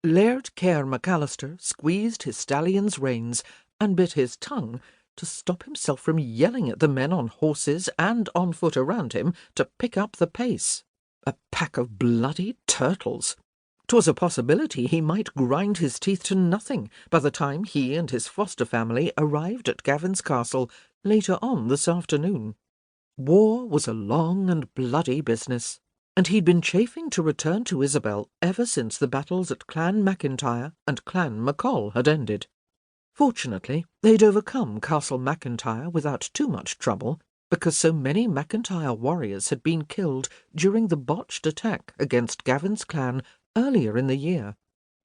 Laird Kerr MacAlister squeezed his stallion's reins and bit his tongue to stop himself from yelling at the men on horses and on foot around him to pick up the pace. A pack of bloody turtles! 'Twas a possibility he might grind his teeth to nothing by the time he and his foster family arrived at Gavin's castle later on this afternoon. War was a long and bloody business, and he'd been chafing to return to Isobel ever since the battles at Clan MacIntyre and Clan MacColl had ended. Fortunately, they'd overcome Castle MacIntyre without too much trouble, because so many MacIntyre warriors had been killed during the botched attack against Gavin's clan earlier in the year,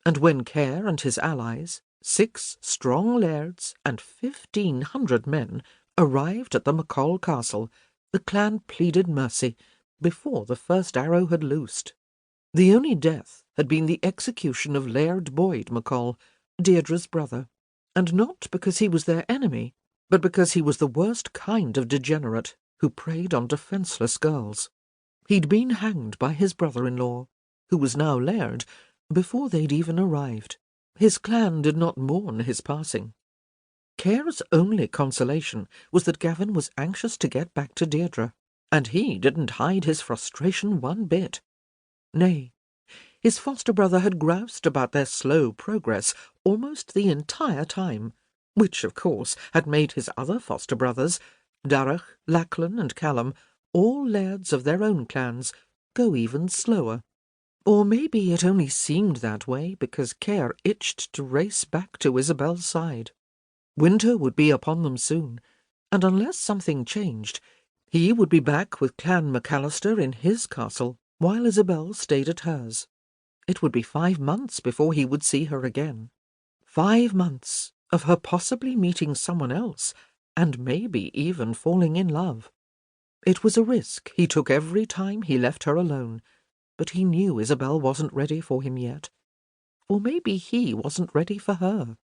and when Kerr and his allies, 6 strong lairds and 1,500 men, arrived at the MacColl castle, the clan pleaded mercy before the first arrow had loosed. The only death had been the execution of Laird Boyd MacColl, Deirdre's brother, and not because he was their enemy, but because he was the worst kind of degenerate who preyed on defenceless girls. He'd been hanged by his brother-in-law, who was now laird, before they'd even arrived. His clan did not mourn his passing. Kerr's only consolation was that Gavin was anxious to get back to Deirdre, and he didn't hide his frustration one bit. Nay, his foster-brother had groused about their slow progress almost the entire time, which, of course, had made his other foster-brothers, Darragh, Lachlan and Callum, all lairds of their own clans, go even slower. Or maybe it only seemed that way because Kerr itched to race back to Isobel's side. Winter would be upon them soon, and unless something changed, he would be back with Clan MacAlister in his castle, while Isobel stayed at hers. It would be 5 months before he would see her again. 5 months of her possibly meeting someone else, and maybe even falling in love. It was a risk he took every time he left her alone, but he knew Isobel wasn't ready for him yet. Or maybe he wasn't ready for her.